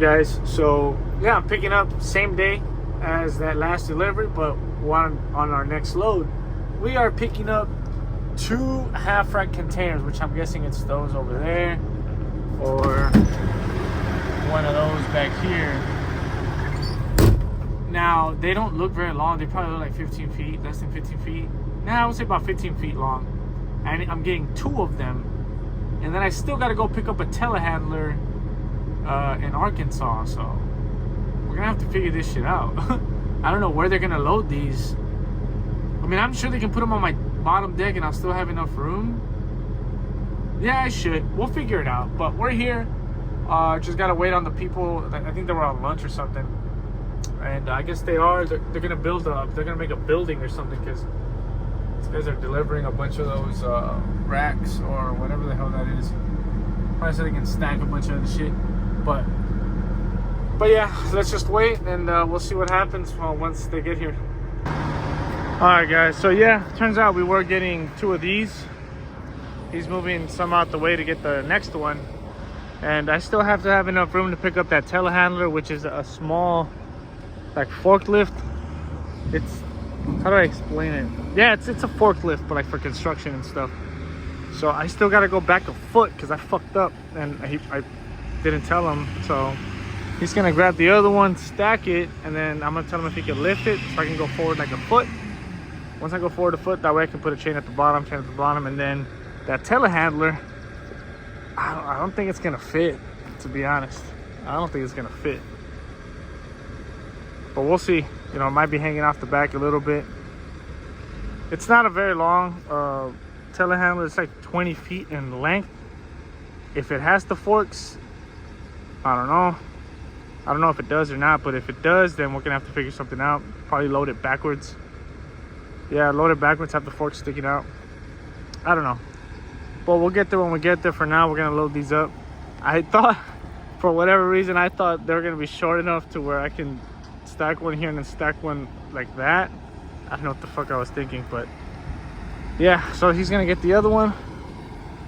guys, so yeah, I'm picking up same day as that last delivery, but on our next load we are picking up 2 half-rack containers, which I'm guessing it's those over there or one of those back here. Now they don't look very long, they probably look like 15 feet, less than 15 feet. Now I would say about 15 feet long, and I'm getting 2 of them, and then I still got to go pick up a telehandler in Arkansas, so we're gonna have to figure this shit out. I don't know where they're gonna load these. I mean, I'm sure they can put them on my bottom deck and I'll still have enough room. Yeah, I should. We'll figure it out. But we're here. Just gotta wait on the people. I think they were on lunch or something, and I guess they are. They're gonna build up. They're gonna make a building or something, because these guys are delivering a bunch of those racks or whatever the hell that is. Probably so they can stack a bunch of other shit. But yeah, let's just wait, and we'll see what happens once they get here. All right, guys. So yeah, turns out we were getting 2 of these. He's moving some out the way to get the next one, and I still have to have enough room to pick up that telehandler, which is a small, like, forklift. It's, how do I explain it? Yeah, it's a forklift, but like for construction and stuff. So I still got to go back a foot because I fucked up and I didn't tell him. So he's gonna grab the other one, stack it, and then I'm gonna tell him if he can lift it so I can go forward like a foot. Once I go forward a foot, that way I can put a chain at the bottom, and then that telehandler, I don't think it's gonna fit, to be honest. I don't think it's gonna fit, but we'll see. You know, it might be hanging off the back a little bit. It's not a very long telehandler. It's like 20 feet in length. If it has the forks, I don't know if it does or not, but if it does, then we're gonna have to figure something out. Probably load it backwards. Yeah, load it backwards, have the forks sticking out. I don't know, but we'll get there when we get there. For now, we're gonna load these up. I thought, for whatever reason, I thought they were gonna be short enough to where I can stack one here and then stack one like that. I don't know what the fuck I was thinking, but yeah. So he's gonna get the other one,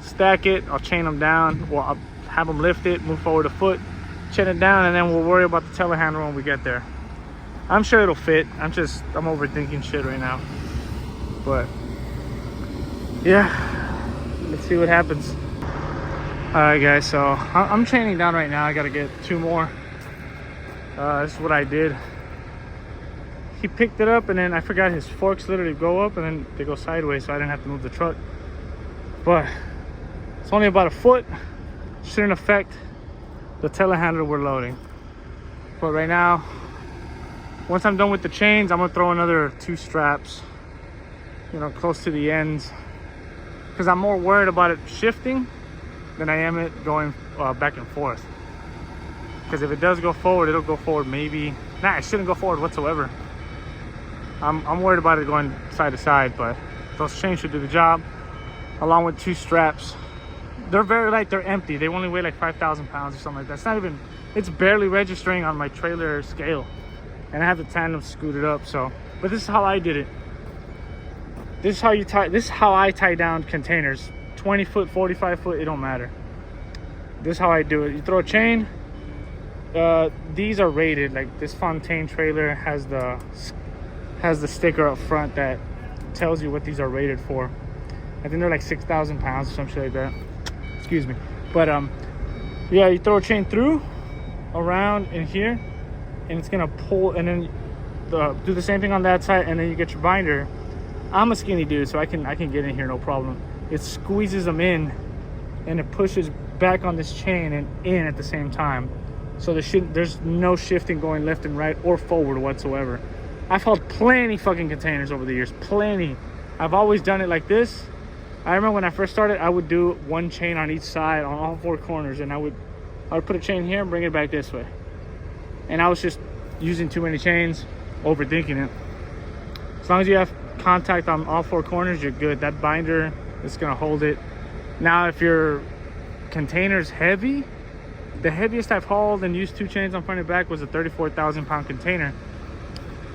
stack it, I'll chain them down, well, I'll have them lift it, move forward a foot, chain it down, and then we'll worry about the telehandler when we get there. I'm sure it'll fit. I'm overthinking shit right now, but yeah, let's see what happens. All right, guys, so I'm chaining down right now. I gotta get 2 more. This is what I did. He picked it up, and then I forgot his forks literally go up and then they go sideways, so I didn't have to move the truck. But it's only about a foot. Shouldn't affect the telehandler we're loading. But right now, once I'm done with the chains, I'm gonna throw another 2 straps, you know, close to the ends, because I'm more worried about it shifting than I am it going back and forth. Because if it does go forward, it'll go forward maybe. Nah, it shouldn't go forward whatsoever. I'm worried about it going side to side, but those chains should do the job, along with 2 straps. They're very light, they're empty. They only weigh like 5,000 pounds or something like that. It's not even, it's barely registering on my trailer scale. And I have the tandem scooted up, so. But this is how I did it. This is how I tie down containers. 20 foot, 45 foot, it don't matter. This is how I do it. You throw a chain. These are rated. Like, this Fontaine trailer has the sticker up front that tells you what these are rated for. I think they're like 6,000 pounds or some shit like that. Excuse me. But yeah, you throw a chain through, around in here, and it's gonna pull, and then do the same thing on that side, and then you get your binder. I'm a skinny dude, so I can get in here no problem. It squeezes them in, and it pushes back on this chain and in at the same time. So there's no shifting going left and right or forward whatsoever. I've held plenty fucking containers over the years, plenty. I've always done it like this. I remember when I first started, I would do 1 chain on each side on all 4 corners, and I would put a chain here and bring it back this way. And I was just using too many chains, overthinking it. As long as you have contact on all 4 corners, you're good. That binder is gonna hold it. Now, if your container's heavy, the heaviest I've hauled and used 2 chains on front and back was a 34,000 pound container,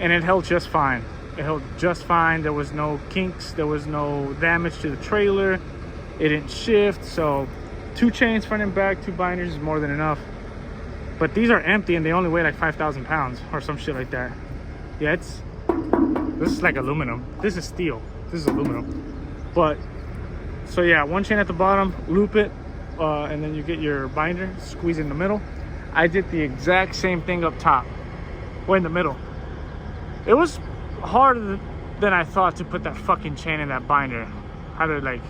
and it held just fine. It held just fine. There was no kinks, there was no damage to the trailer, it didn't shift. So 2 chains front and back, 2 binders is more than enough. But these are empty and they only weigh like 5,000 pounds or some shit like that. Yeah, this is like aluminum. This is steel. This is aluminum. But, so yeah, one chain at the bottom, loop it, and then you get your binder, squeeze in the middle. I did the exact same thing up top, way in the middle. It was harder than I thought to put that fucking chain in that binder. I had to like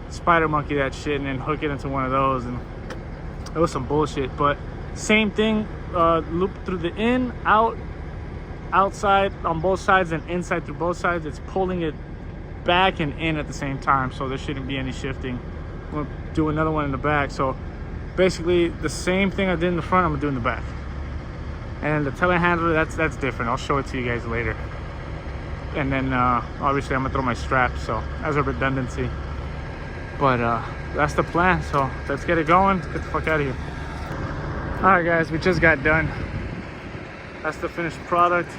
spider monkey that shit and then hook it into one of those, and it was some bullshit. But same thing, loop through the in, out, outside on both sides, and inside through both sides. It's pulling it back and in at the same time, so there shouldn't be any shifting. I'm gonna do another one in the back. So basically the same thing I did in the front, I'm gonna do in the back. And the telehandler, that's different. I'll show it to you guys later. And then obviously I'm gonna throw my strap, so as a redundancy. But that's the plan, so let's get it going. Let's get the fuck out of here. All right guys, we just got done. That's the finished product.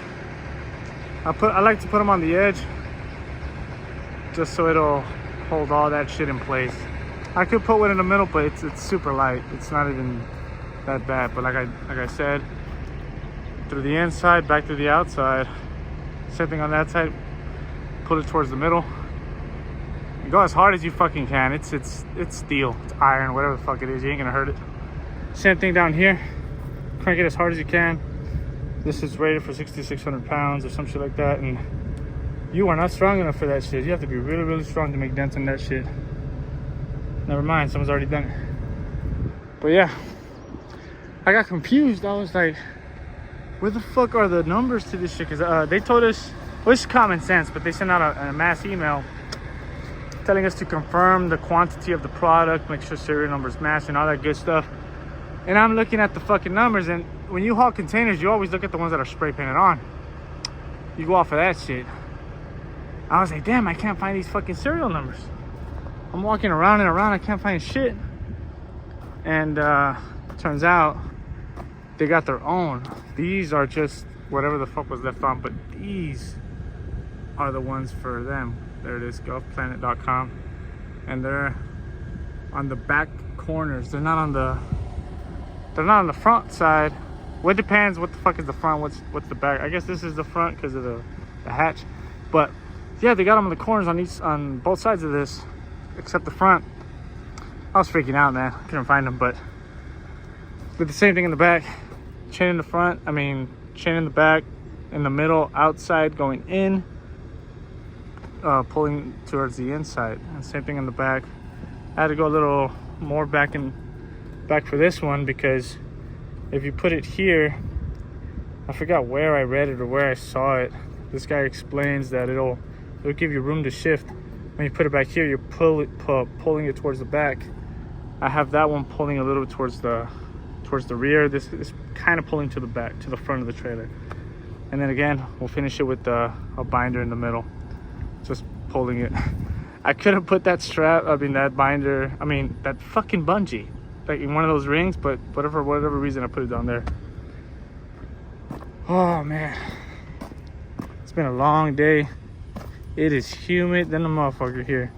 I like to put them on the edge just so it'll hold all that shit in place. I could put one in the middle, but it's super light. It's not even that bad. But like I said, through the inside, back to the outside. Same thing on that side. Put it towards the middle. And go as hard as you fucking can. It's steel, it's iron, whatever the fuck it is. You ain't gonna hurt it. Same thing down here. Crank it as hard as you can. This is rated for 6,600 pounds or some shit like that, and you are not strong enough for that shit. You have to be really, really strong to make dents in that shit. Never mind, someone's already done it. But yeah, I got confused. I was like, where the fuck are the numbers to this shit? Because they told us, well, it's common sense, but they sent out a mass email telling us to confirm the quantity of the product, make sure serial numbers match and all that good stuff. And I'm looking at the fucking numbers, and when you haul containers, you always look at the ones that are spray painted on. You go off of that shit. I was like, damn, I can't find these fucking serial numbers. I'm walking around and around, I can't find shit. And turns out they got their own. These are just whatever the fuck was left on, but these are the ones for them. There it is, golfplanet.com. And they're on the back corners. They're not on the front side. Well, it depends what the fuck is the front, what's the back. I guess this is the front because of the hatch. But yeah, they got them on the corners on both sides of this, except the front. I was freaking out, man. I couldn't find them, but did the same thing in the back. Chain in the front, chain in the back, in the middle, outside going in, pulling towards the inside. And same thing in the back. I had to go a little more back for this one, because if you put it here, I forgot where I read it or where I saw it. This guy explains that it'll give you room to shift. When you put it back here, you're pulling it towards the back. I have that one pulling a little towards the rear. This is kind of pulling to the back, to the front of the trailer. And then again, we'll finish it with a binder in the middle, just pulling it. I could have put that strap, that binder, that fucking bungee, like in one of those rings, but whatever reason I put it down there. Oh man, it's been a long day. It is humid than a motherfucker here.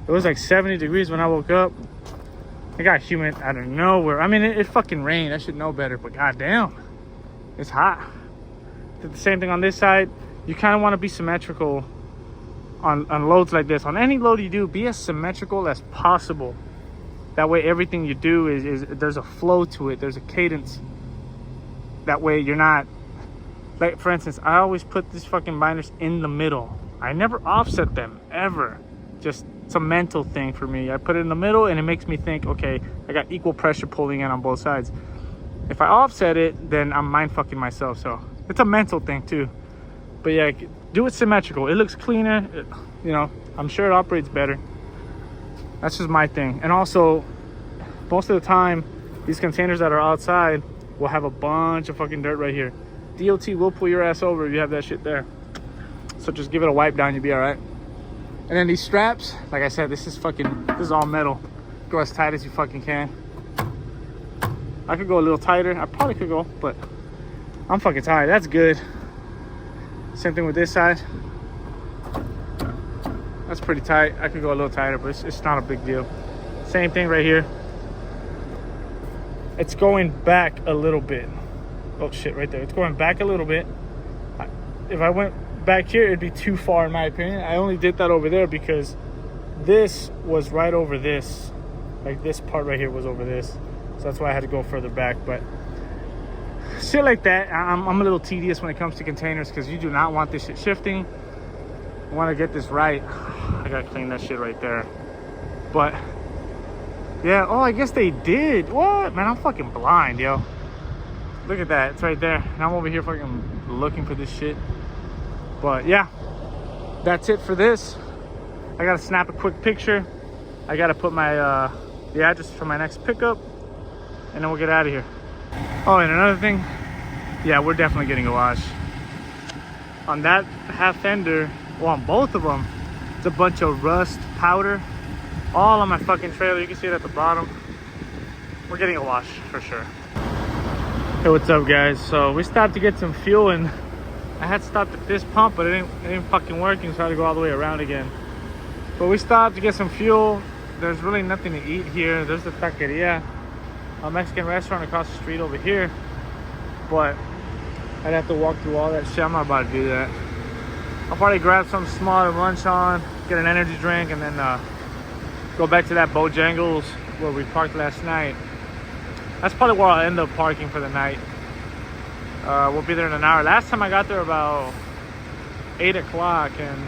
It was like 70 degrees when I woke up. It got humid out of nowhere. It fucking rained. I should know better, but goddamn, it's hot. Did the same thing on this side. You kind of want to be symmetrical on loads like this. On any load you do, be as symmetrical as possible. That way everything you do is there's a flow to it. There's a cadence. That way you're not, like for instance, I always put these fucking binders in the middle. I never offset them, ever. Just, it's a mental thing for me. I put it in the middle and it makes me think, okay, I got equal pressure pulling in on both sides. If I offset it, then I'm mind fucking myself. So it's a mental thing too. But yeah, do it symmetrical. It looks cleaner. I'm sure it operates better. That's just my thing. And also, most of the time, these containers that are outside will have a bunch of fucking dirt right here. DOT will pull your ass over if you have that shit there. So just give it a wipe down, you'll be all right. And then these straps, like I said, this is all metal. Go as tight as you fucking can. I could go a little tighter. I probably could go, but I'm fucking tired. That's good. Same thing with this side. That's pretty tight. I could go a little tighter, but it's not a big deal. Same thing right here. it's going back a little bit. Oh shit, right there. It's going back a little bit. If I went back here, it'd be too far in my opinion. I only did that over there because this was right over this. Like this part right here was over this. So that's why I had to go further back. But shit like that, I'm a little tedious when it comes to containers because you do not want this shit shifting. I want to get this right. I gotta clean that shit right there. But yeah, oh, I guess they did. What? Man, I'm fucking blind, yo. Look at that, it's right there. And I'm over here fucking looking for this shit. But yeah, that's it for this. I gotta snap a quick picture. I gotta put my the address for my next pickup, and then we'll get out of here. Oh, and another thing, yeah, we're definitely getting a wash. On that half fender, well, on both of them, it's a bunch of rust powder all on my fucking trailer. You can see it at the bottom. We're getting a wash for sure. Hey, what's up guys? So we stopped to get some fuel, and I had stopped at this pump, but it ain't fucking working, so I had to go all the way around again. But we stopped to get some fuel. There's really nothing to eat here. There's the taqueria, a Mexican restaurant across the street over here, but I'd have to walk through all that shit. I'm not about to do that. I'll probably grab something small to lunch on, get an energy drink, and then go back to that Bojangles where we parked last night. That's probably where I'll end up parking for the night. We'll be there in an hour. Last time I got there about 8 o'clock, and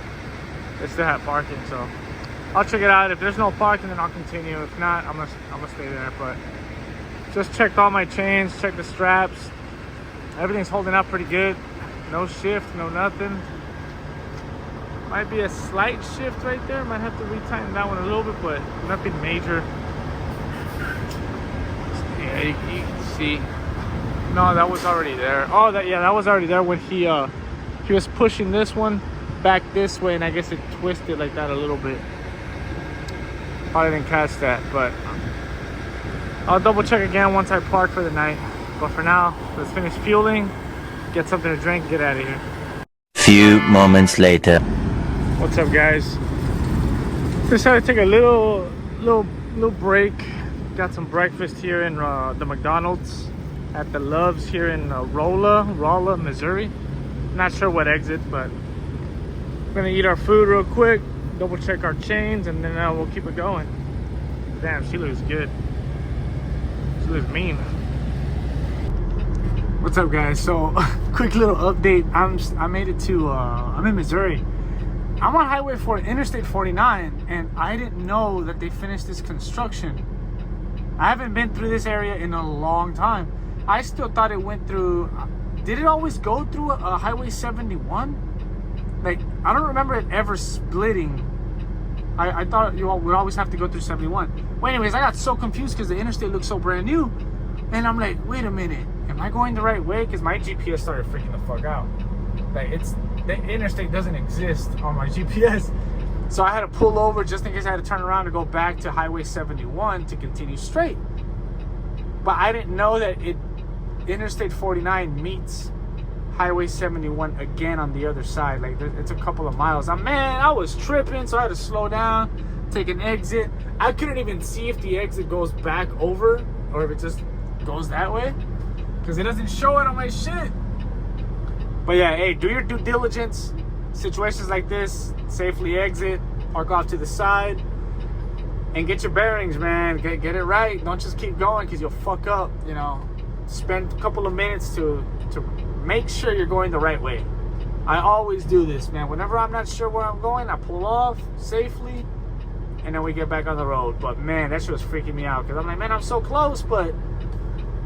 they still have parking, so I'll check it out. If there's no parking, then I'll continue. If not, I'm gonna stay there. But just checked all my chains, checked the straps. Everything's holding up pretty good. No shift, no nothing. Might be a slight shift right there. Might have to retighten that one a little bit, but nothing major. Yeah, you can see. No, that was already there. Oh, that was already there when he was pushing this one back this way, and I guess it twisted like that a little bit. Probably didn't catch that, but I'll double check again once I park for the night. But for now, let's finish fueling, get something to drink, get out of here. Few moments later. What's up guys? Decided to take a little break. Got some breakfast here in the McDonald's at the Loves here in Rolla, Missouri. Not sure what exit, but we're gonna eat our food real quick, double check our chains, and then we'll keep it going. Damn, she looks good. She looks mean. What's up guys? So quick little update. I made it to I'm in Missouri. I'm on Highway 4, Interstate 49, and I didn't know that they finished this construction. I haven't been through this area in a long time. I still thought it went through, did it always go through a Highway 71? Like, I don't remember it ever splitting. I thought you all would always have to go through 71. Well, anyways, I got so confused because the interstate looked so brand new. And I'm like, wait a minute, am I going the right way? Because my GPS started freaking the fuck out. Like, the interstate doesn't exist on my GPS. So I had to pull over just in case I had to turn around to go back to Highway 71 to continue straight. But I didn't know that Interstate 49 meets Highway 71 again on the other side. Like, it's a couple of miles. Man, I was tripping, so I had to slow down, take an exit. I couldn't even see if the exit goes back over or if it just goes that way, because it doesn't show it on my shit. But yeah, hey, do your due diligence. Situations like this, safely exit, park off to the side, and get your bearings, man. Get it right. Don't just keep going, because you'll fuck up. You know, spend a couple of minutes to make sure you're going the right way. I always do this, man. Whenever I'm not sure where I'm going, I pull off safely, and then we get back on the road. But man, that shit was freaking me out, because I'm like, man, I'm so close, but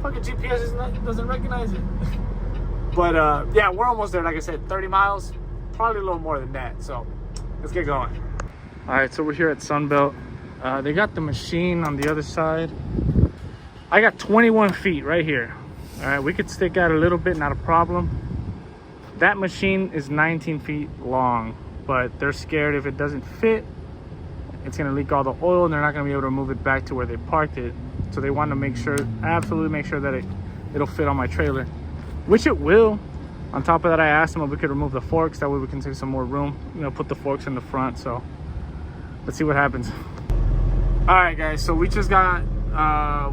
fucking GPS doesn't recognize it. But yeah, we're almost there. Like I said, 30 miles, probably a little more than that. So let's get going. All right, so we're here at Sunbelt. They got the machine on the other side. I got 21 feet right here. All right, we could stick out a little bit, not a problem. That machine is 19 feet long, but they're scared if it doesn't fit, it's gonna leak all the oil, and they're not gonna be able to move it back to where they parked it. So they want to make sure, absolutely make sure that it'll fit on my trailer, which it will. On top of that, I asked them if we could remove the forks. That way we can take some more room, you know, put the forks in the front. So let's see what happens. All right, guys, so we just got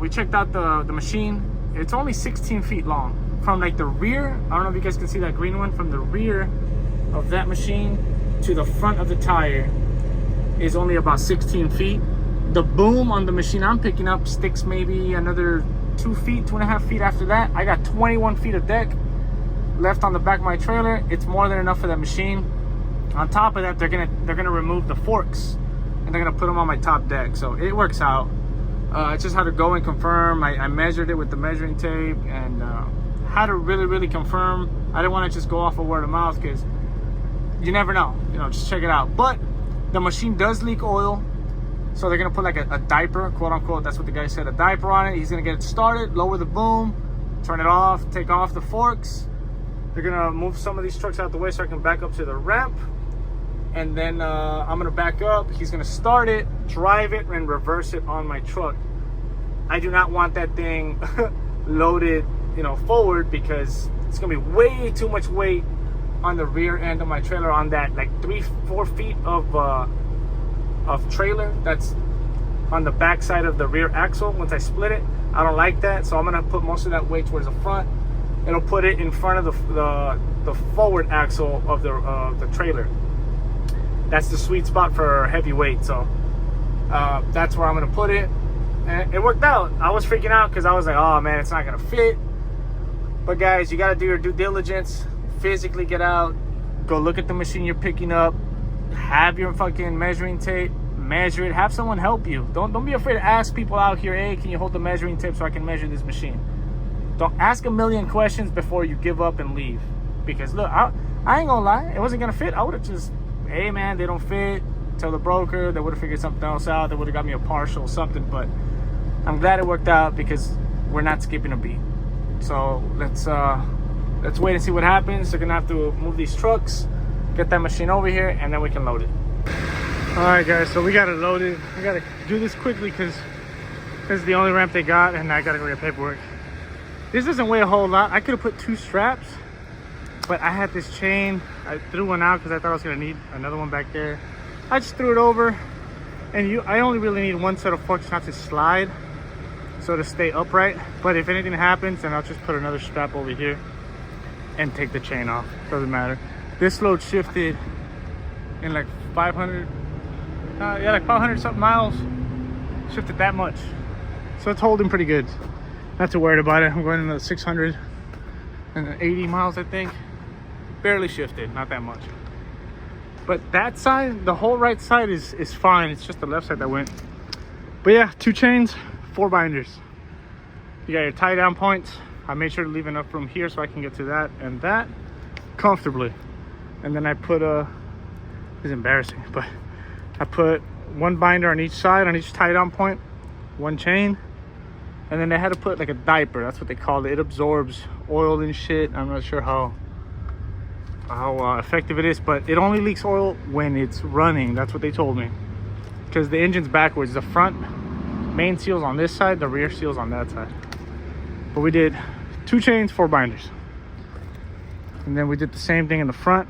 we checked out the machine. It's only 16 feet long. From like the rear, I don't know if you guys can see that green one, from the rear of that machine to the front of the tire is only about 16 feet. The boom on the machine I'm picking up sticks maybe another 2 feet, 2.5 feet after that. I got 21 feet of deck left on the back of my trailer. It's more than enough for that machine. On top of that, they're gonna remove the forks and they're gonna put them on my top deck. So it works out. I just had to go and confirm. I measured it with the measuring tape and had to really confirm. I didn't want to just go off of word of mouth because you never know. You know, just check it out. But the machine does leak oil. So they're gonna put like a diaper, quote unquote, that's what the guy said, a diaper on it. He's gonna get it started, lower the boom, turn it off, take off the forks. They're gonna move some of these trucks out the way so I can back up to the ramp. And then I'm gonna back up. He's gonna start it, drive it, and reverse it on my truck. I do not want that thing loaded, you know, forward, because it's gonna be way too much weight on the rear end of my trailer, on that like 3-4 feet of trailer that's on the back side of the rear axle. Once I split it, I don't like that, so I'm gonna put most of that weight towards the front. It'll put it in front of the forward axle of the trailer. That's the sweet spot for heavy weight, so that's where I'm gonna put it. And it worked out. I was freaking out because I was like, oh man, it's not gonna fit. But guys, you gotta do your due diligence. Physically get out, go look at the machine you're picking up, have your fucking measuring tape, measure it, have someone help you. Don't be afraid to ask people out here, hey, can you hold the measuring tape so I can measure this machine? Don't ask a million questions before you give up and leave. Because look, I ain't gonna lie, it wasn't gonna fit. I would have just, hey man, they don't fit, tell the broker. They would have figured something else out. They would have got me a partial something. But I'm glad it worked out because we're not skipping a beat. So let's wait and see what happens. They're gonna have to move these trucks, get that machine over here, and then we can load it. All right guys, so we got it loaded. I gotta do this quickly because this is the only ramp they got, and I gotta go get paperwork. This doesn't weigh a whole lot. I could have put 2 straps, but I had this chain. I threw one out because I thought I was gonna need another one back there. I just threw it over, and I only really need 1 set of forks not to slide, so to stay upright. But if anything happens, then I'll just put another strap over here and take the chain off. Doesn't matter. This load shifted in like 500, like 500 something miles. Shifted that much, so it's holding pretty good. Not too worried about it. I'm going another 680 miles, I think. Barely shifted, not that much. But that side, the whole right side is fine. It's just the left side that went. But yeah, 2 chains, 4 binders. You got your tie down points. I made sure to leave enough room here so I can get to that and that comfortably. And then I put it's embarrassing, but I put 1 binder on each side, on each tie down point, 1 chain. And then they had to put like a diaper. That's what they call it. It absorbs oil and shit. I'm not sure how effective it is, but it only leaks oil when it's running. That's what they told me, because the engine's backwards. The front main seal's on this side, the rear seal's on that side. But we did 2 chains, 4 binders, and then we did the same thing in the front.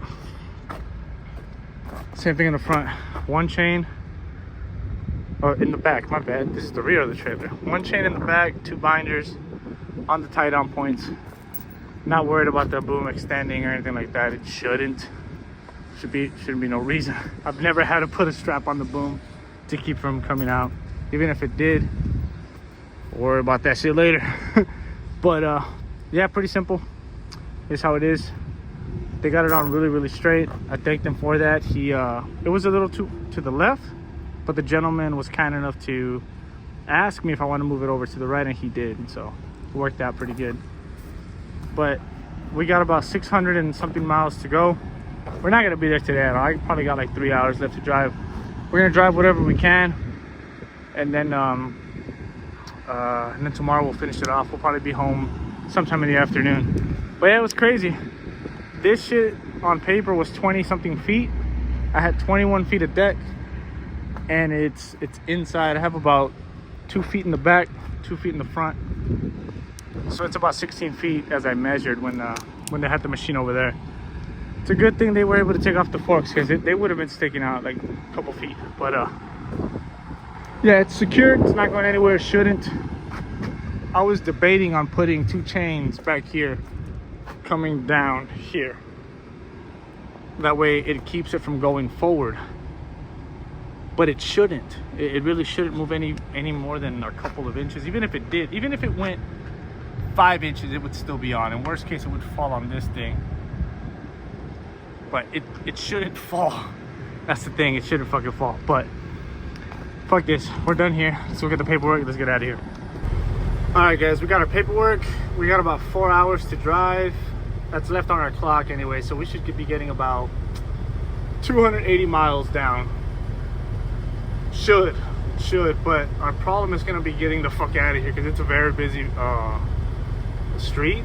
1 chain, or in the back, my bad, this is the rear of the trailer. 1 chain in the back, 2 binders on the tie down points. Not worried about the boom extending or anything like that. It shouldn't be no reason. I've never had to put a strap on the boom to keep from coming out. Even if it did, worry about that shit later. But yeah, pretty simple. It's how it is. They got it on really straight. I thanked them for that. It was a little too to the left, but the gentleman was kind enough to ask me if I want to move it over to the right, and he did, and so it worked out pretty good. But we got about 600 and something miles to go. We're not gonna be there today at all. I probably got like 3 hours left to drive. We're gonna drive whatever we can, and then tomorrow we'll finish it off. We'll probably be home sometime in the afternoon. But yeah, it was crazy. This shit on paper was 20 something feet. I had 21 feet of deck, and it's inside. I have about 2 feet in the back, 2 feet in the front. So it's about 16 feet as I measured when they had the machine over there. It's a good thing they were able to take off the forks, because they would have been sticking out like a couple feet. But Yeah, it's secured. It's not going anywhere. It shouldn't. I was debating on putting 2 chains back here coming down here. That way it keeps it from going forward. But it shouldn't. It really shouldn't move any more than a couple of inches. Even if it did, even if it went 5 inches, it would still be on. In worst case, it would fall on this thing. But it shouldn't fall. That's the thing. It shouldn't fucking fall. But fuck this. We're done here. Let's look at the paperwork. Let's get out of here. All right, guys. We got our paperwork. We got about 4 hours to drive. That's left on our clock anyway. So we should be getting about 280 miles down. Should. But our problem is going to be getting the fuck out of here because it's a very busy street.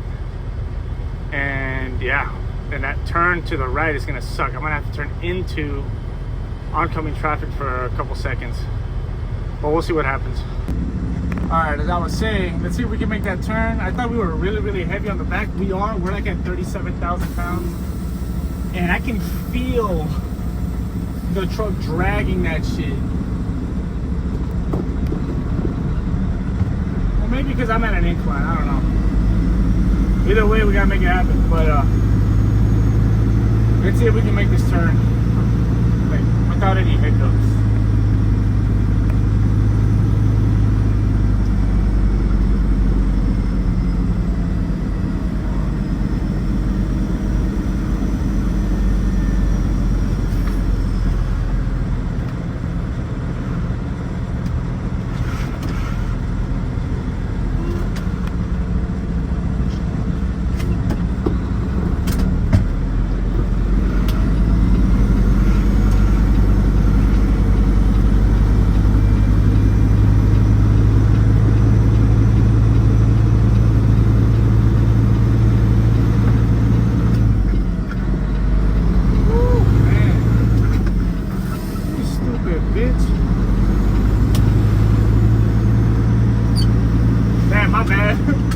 And yeah. And that turn to the right is gonna suck. I'm gonna have to turn into oncoming traffic for a couple seconds, but we'll see what happens. All right, as I was saying, let's see if we can make that turn. I thought we were really heavy on the back. We are. We're like at 37,000 pounds, and I can feel the truck dragging that shit. Well, maybe because I'm at an incline. I don't know. Either way, we gotta make it happen. But let's see if we can make this turn like without any hiccups.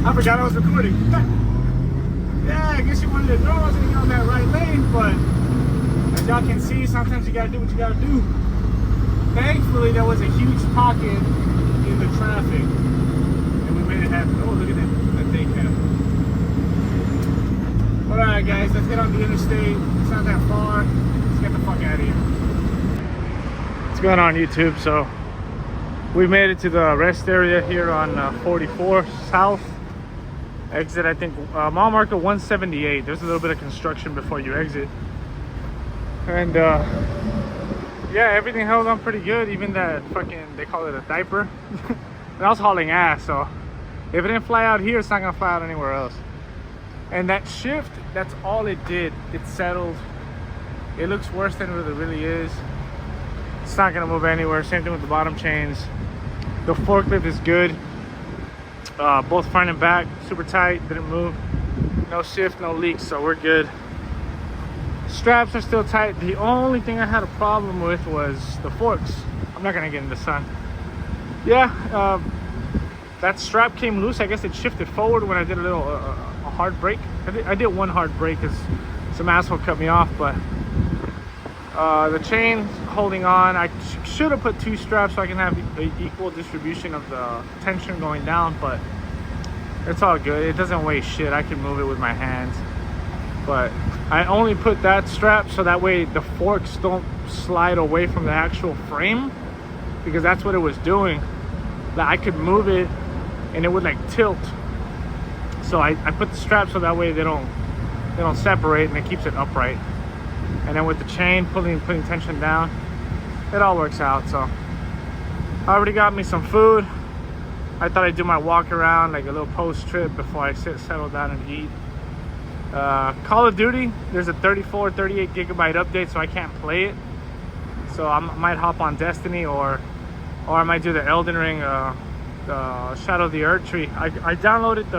I forgot I was recording. Yeah, I guess you wanted to know I was gonna get on that right lane, but as y'all can see, sometimes you gotta do what you gotta do. Thankfully, there was a huge pocket in the traffic, and we made it happen. Oh, look at that thing now. All right, guys, let's get on the interstate. It's not that far. Let's get the fuck out of here. What's going on, YouTube? So we made it to the rest area here on 44 South. Exit, I think, mile marker 178. There's a little bit of construction before you exit. And yeah, everything held on pretty good. Even that fucking, they call it a diaper. And I was hauling ass, so if it didn't fly out here, it's not gonna fly out anywhere else. And that shift, that's all it did. It settled. It looks worse than what it really is. It's not gonna move anywhere. Same thing with the bottom chains. The forklift is good. Both front and back, super tight, didn't move. No shift, no leaks, so we're good. Straps are still tight. The only thing I had a problem with was the forks. I'm not gonna get in the sun. Yeah, that strap came loose. I guess it shifted forward when I did a little a hard brake. I did one hard brake because some asshole cut me off, but the chain holding on. I should have put 2 straps so I can have the equal distribution of the tension going down, but it's all good. It doesn't weigh shit. I can move it with my hands. But I only put that strap so that way the forks don't slide away from the actual frame, because that's what it was doing. Like, I could move it and it would like tilt. So I put the strap so that way they don't separate, and it keeps it upright. And then with the chain putting tension down, it all works out. So I already got me some food. I thought I'd do my walk around, like a little post trip before I settle down and eat. Call of Duty, there's a 38 gigabyte update, so I can't play it. So I might hop on Destiny, or I might do the Elden Ring, Shadow of the Earth Tree. I downloaded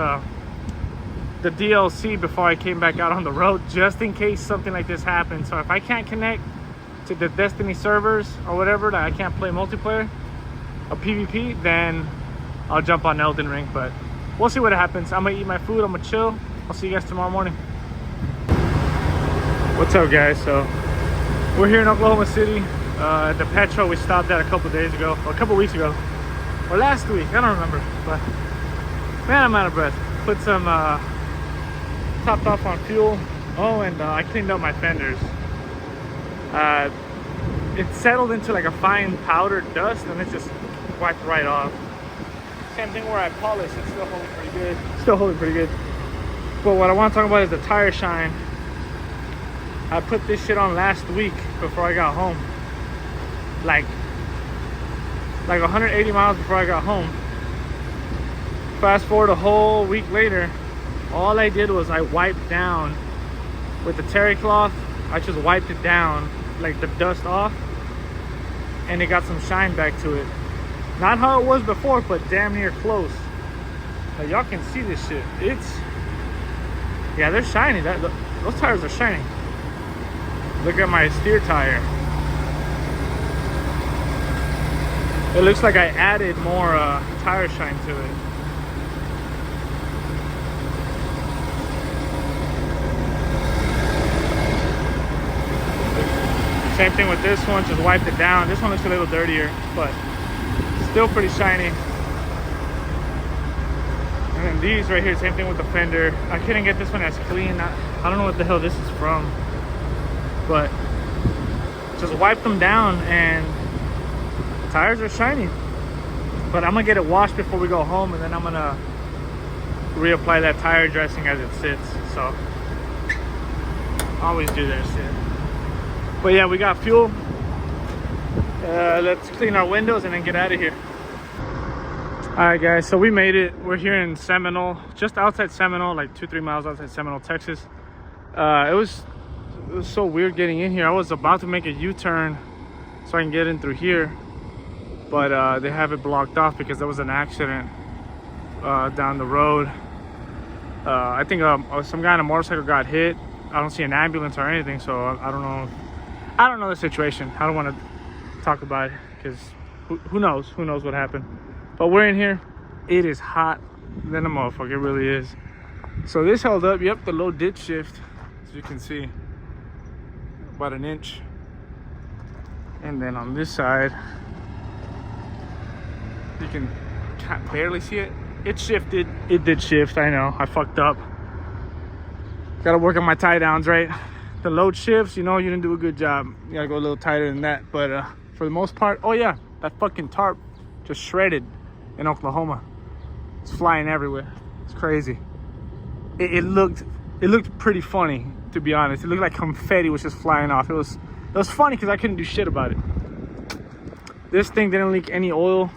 the DLC before I came back out on the road, just in case something like this happens. So if I can't connect to the Destiny servers or whatever, that I can't play multiplayer, a PvP, then I'll jump on Elden Ring. But we'll see what happens. I'm gonna eat my food, I'm gonna chill. I'll see you guys tomorrow morning. What's up, guys? So we're here in Oklahoma City. The petrol we stopped at a couple days ago, or a couple weeks ago, or last week, I don't remember. But man, I'm out of breath. Put some topped off on fuel. Oh, and I cleaned up my fenders. It settled into like a fine powdered dust, and it just wiped right off. Same thing where I polished, it's still holding pretty good. Still holding pretty good. But what I want to talk about is the tire shine. I put this shit on last week before I got home. Like 180 miles before I got home. Fast forward a whole week later, all I did was I wiped down with the terry cloth. I just wiped it down, like the dust off, and it got some shine back to it. Not how it was before, but damn near close. Now, y'all can see this shit. Yeah, they're shiny. Those tires are shining. Look at my steer tire. It looks like I added more tire shine to it. Same thing with this one, just wiped it down. This one looks a little dirtier, but still pretty shiny. And then these right here, same thing with the fender. I couldn't get this one as clean. I don't know what the hell this is from, but just wiped them down and the tires are shiny. But I'm gonna get it washed before we go home, and then I'm gonna reapply that tire dressing as it sits. So always do that shit. But yeah, we got fuel. Let's clean our windows and then get out of here. All right, guys, so we made it. We're here in Seminole, just outside Seminole, like 2-3 miles outside Seminole, Texas. It was so weird getting in here. I was about to make a U-turn so I can get in through here, but they have it blocked off because there was an accident down the road. I think some guy on a motorcycle got hit. I don't see an ambulance or anything, so I don't know. I don't know the situation. I don't want to talk about it because who knows? Who knows what happened? But we're in here. It is hot than a motherfucker. It really is. So this held up. Yep, the low did shift, as you can see, about an inch. And then on this side, you can't barely see it. It shifted. It did shift. I know. I fucked up. Gotta work on my tie downs, right? The load shifts, you know, you didn't do a good job. You gotta go a little tighter than that. But for the most part, oh yeah, that fucking tarp just shredded in Oklahoma. It's flying everywhere. It's crazy. It looked pretty funny, to be honest. It looked like confetti was just flying off. It was funny because I couldn't do shit about it. This thing didn't leak any oil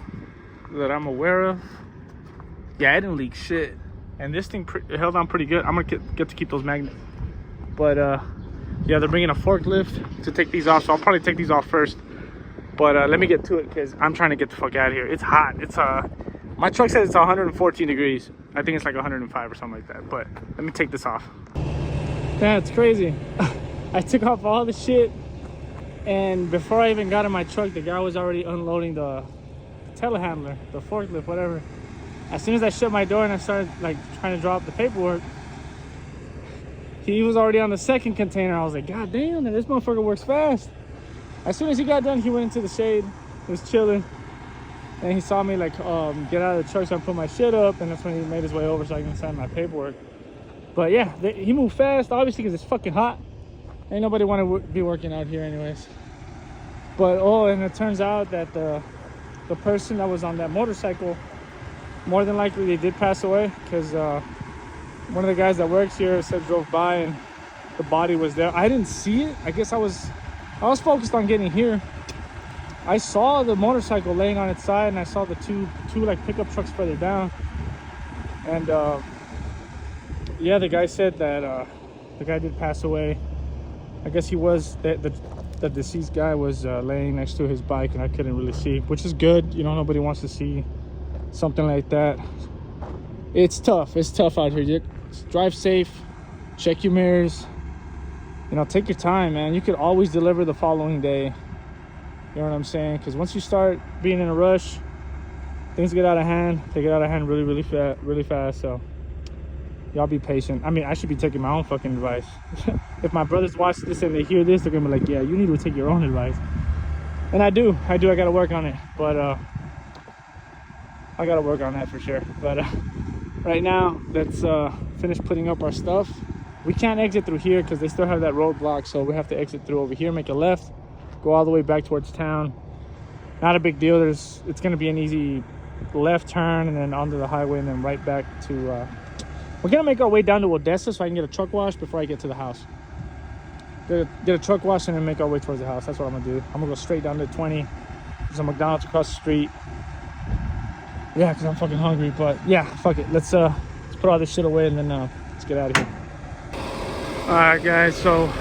that I'm aware of. Yeah, it didn't leak shit. And this thing held on pretty good. I'm gonna get to keep those magnets. But yeah, they're bringing a forklift to take these off, so I'll probably take these off first. But let me get to it because I'm trying to get the fuck out of here. It's hot. It's my truck says it's 114 degrees. I think it's like 105 or something like that. But let me take this off. Yeah, it's crazy. I took off all the shit, and before I even got in my truck, the guy was already unloading the telehandler, the forklift, whatever. As soon as I shut my door and I started like trying to drop the paperwork, he was already on the second container. I was like, God damn, this motherfucker works fast. As soon as he got done, he went into the shade. He was chilling. And he saw me like get out of the truck, so I put my shit up, and that's when he made his way over so I can sign my paperwork. But yeah, he moved fast, obviously, because it's fucking hot. Ain't nobody want to be working out here anyways. But oh, and it turns out that the person that was on that motorcycle, more than likely they did pass away, because one of the guys that works here said drove by and the body was there. I didn't see it. I guess I was focused on getting here. I saw the motorcycle laying on its side, and I saw the two like pickup trucks further down. And yeah, the guy said that the guy did pass away. I guess he was the deceased guy was laying next to his bike, and I couldn't really see, which is good. You know, nobody wants to see something like that. It's tough out here. Just drive safe, check your mirrors, you know, take your time, man. You could always deliver the following day. You know what I'm saying? Because once you start being in a rush, things get out of hand. They get out of hand really fast. So y'all be patient. I mean, I should be taking my own fucking advice. If my brothers watch this and they hear this, they're gonna be like, yeah, you need to take your own advice. And I gotta work on it, but I gotta work on that for sure. But right now, let's finish putting up our stuff. We can't exit through here because they still have that roadblock, so we have to exit through over here, make a left, go all the way back towards town. Not a big deal. It's gonna be an easy left turn and then onto the highway and then right back to we're gonna make our way down to Odessa so I can get a truck wash before I get to the house. Get a truck wash and then make our way towards the house. That's what I'm gonna do. I'm gonna go straight down to 20. There's a McDonald's across the street. Yeah, because I'm fucking hungry. But yeah, fuck it. Let's put all this shit away and then let's get out of here. All right, guys. So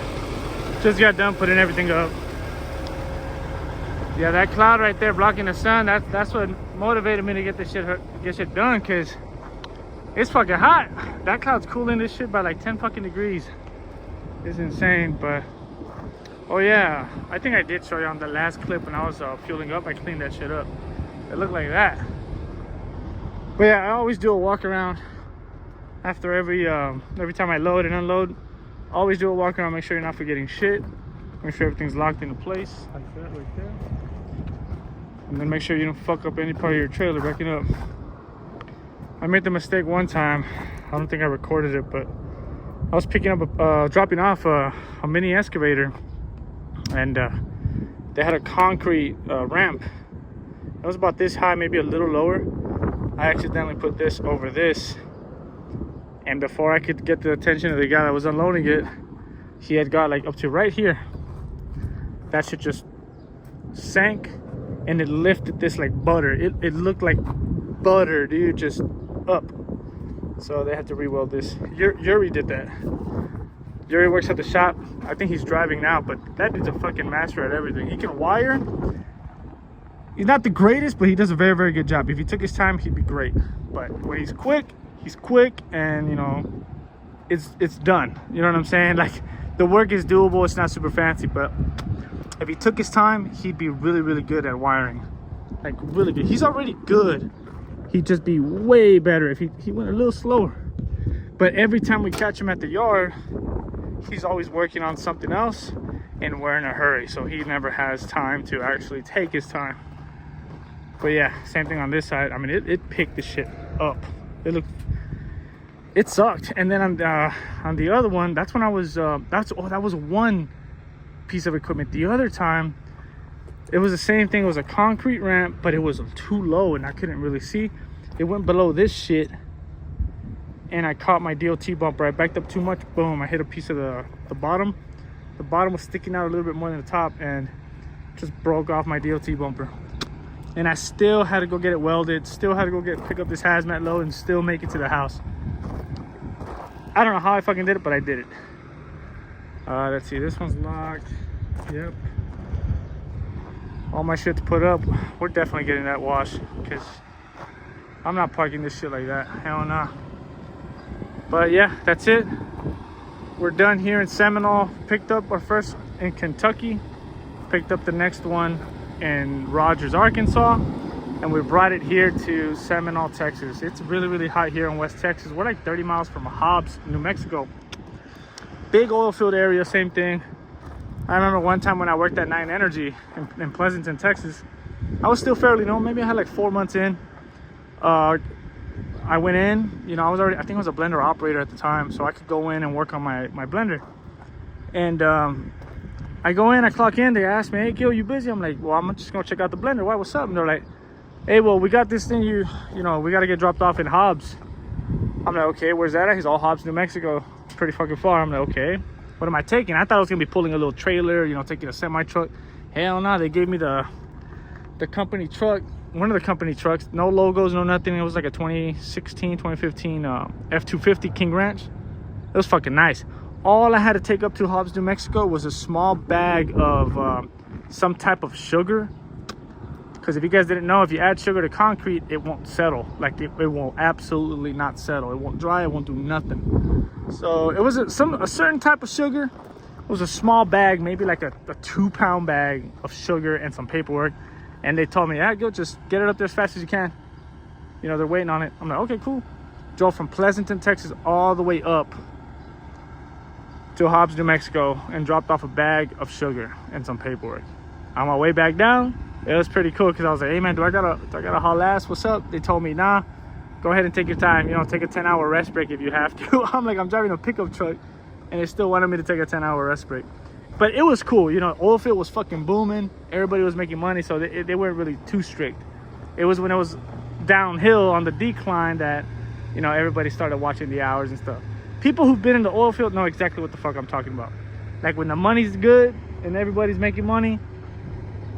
just got done putting everything up. Yeah, that cloud right there blocking the sun. That's what motivated me to get shit done, because it's fucking hot. That cloud's cooling this shit by like 10 fucking degrees. It's insane. But oh yeah, I think I did show you on the last clip when I was fueling up. I cleaned that shit up. It looked like that. But yeah, I always do a walk around after every time I load and unload. Always do a walk around, make sure you're not forgetting shit. Make sure everything's locked into place like that right there. And then make sure you don't fuck up any part of your trailer backing up. I made the mistake one time. I don't think I recorded it, but I was picking up dropping off a mini excavator, and they had a concrete ramp. It was about this high, maybe a little lower. I accidentally put this over this, and before I could get the attention of the guy that was unloading it, he had got like up to right here. That shit just sank, and it lifted this like butter. It looked like butter, dude, just up. So they had to re-weld this. Yuri did that. Yuri works at the shop. I think he's driving now, but that dude's a fucking master at everything. He can wire. He's not the greatest, but he does a very, very good job. If he took his time, he'd be great. But when he's quick, and you know, it's done. You know what I'm saying? Like, the work is doable. It's not super fancy, but if he took his time, he'd be really, really good at wiring. Like, really good. He's already good. He'd just be way better if he went a little slower. But every time we catch him at the yard, he's always working on something else, and we're in a hurry, so he never has time to actually take his time. But yeah, same thing on this side. I mean, it picked the shit up. It sucked. And then on the other one, that's when I was that was one piece of equipment. The other time, it was the same thing. It was a concrete ramp, but it was too low and I couldn't really see. It went below this shit, and I caught my DOT bumper. I backed up too much. Boom, I hit a piece of the bottom. The bottom was sticking out a little bit more than the top, and just broke off my DOT bumper. And I still had to go get it welded, still had to go pick up this hazmat load, and still make it to the house. I don't know how I fucking did it, but I did it. Let's see, this one's locked. Yep. All my shit to put up. We're definitely getting that wash, because I'm not parking this shit like that. Hell no. But yeah, that's it. We're done here in Seminole. Picked up our first in Kentucky. Picked up the next one in Rogers, Arkansas. And we brought it here to Seminole, Texas. It's really, really hot here in West Texas. We're like 30 miles from Hobbs, New Mexico. Big oil field area, same thing. I remember one time when I worked at 9 Energy in Pleasanton, Texas. I was still fairly new. Maybe I had like 4 months in. I went in, you know, I think I was a blender operator at the time, so I could go in and work on my blender. And I go in, I clock in, they ask me, hey Gil, you busy? I'm like, well, I'm just gonna check out the blender. Why, what's up? And they're like, hey, well, we got this thing, you know, we gotta get dropped off in Hobbs. I'm like, okay, where's that at? He's all Hobbs, New Mexico. Pretty fucking far. I'm like, okay, what am I taking? I thought I was gonna be pulling a little trailer, you know, taking a semi truck. Hell no, they gave me the company truck, one of the company trucks, no logos, no nothing. It was like a 2016, 2015 F-250 King Ranch. It was fucking nice. All I had to take up to Hobbs, New Mexico was a small bag of some type of sugar. Because if you guys didn't know, if you add sugar to concrete, it won't settle. Like, it will absolutely not settle. It won't dry, it won't do nothing. So it was a certain type of sugar. It was a small bag, maybe like a 2-pound bag of sugar and some paperwork. And they told me, yeah, go just get it up there as fast as you can. You know, they're waiting on it. I'm like, okay, cool. Drove from Pleasanton, Texas, all the way up to Hobbs, New Mexico, and dropped off a bag of sugar and some paperwork. On my way back down, it was pretty cool because I was like, hey man, do I gotta haul ass? What's up? They told me, nah, go ahead and take your time. You know, take a 10-hour rest break if you have to. I'm like, I'm driving a pickup truck and they still wanted me to take a 10-hour rest break. But it was cool. You know, oil field was fucking booming. Everybody was making money, so they weren't really too strict. It was when it was downhill on the decline that, you know, everybody started watching the hours and stuff. People who've been in the oil field know exactly what the fuck I'm talking about. Like when the money's good and everybody's making money,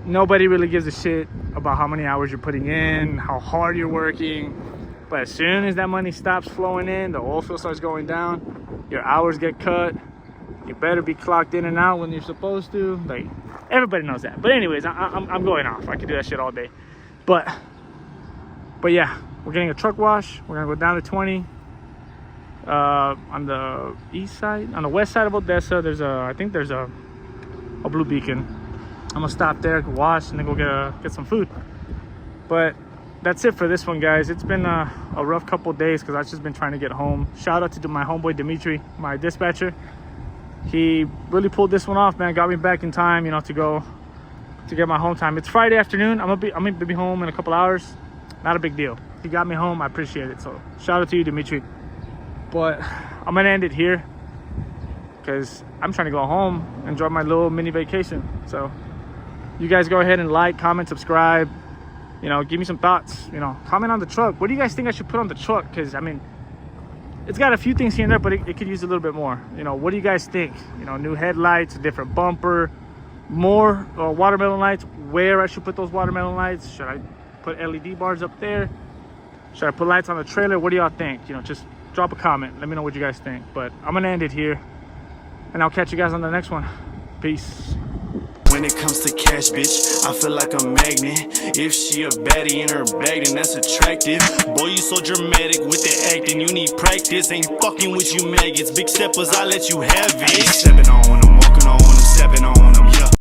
nobody really gives a shit about how many hours you're putting in, how hard you're working. But as soon as that money stops flowing in, the oil field starts going down, your hours get cut. You better be clocked in and out when you're supposed to. Like, everybody knows that. But anyways, I'm going off. I could do that shit all day. But yeah, we're getting a truck wash. We're gonna go down to 20. On the east side, on the west side of Odessa, I think there's a blue beacon. I'm gonna stop there, go wash, and then go get some food. But that's it for this one, guys. It's been a rough couple days because I've just been trying to get home. Shout out to my homeboy Dimitri, my dispatcher. He really pulled this one off, man. Got me back in time, you know, to get my home time. It's Friday afternoon. I'm gonna be home in a couple hours. Not a big deal. He got me home. I appreciate it. So shout out to you, Dimitri. But I'm gonna end it here because I'm trying to go home, enjoy my little mini vacation. So you guys go ahead and like, comment, subscribe. You know, give me some thoughts. You know, comment on the truck. What do you guys think I should put on the truck? Because I mean, it's got a few things here and there, but it could use a little bit more. You know, what do you guys think? You know, new headlights, a different bumper, more watermelon lights. Where I should put those watermelon lights? Should I put LED bars up there? Should I put lights on the trailer? What do y'all think? You know, just drop a comment. Let me know what you guys think. But I'm gonna end it here, and I'll catch you guys on the next one. Peace. When it comes to cash, bitch, I feel like a magnet. If she a baddie in her bag, then that's attractive. Boy, you so dramatic with the acting, you need practice. Ain't fucking with you maggots, big steppers, I let you have it. I ain't stepping on, I'm walking on, I'm stepping on.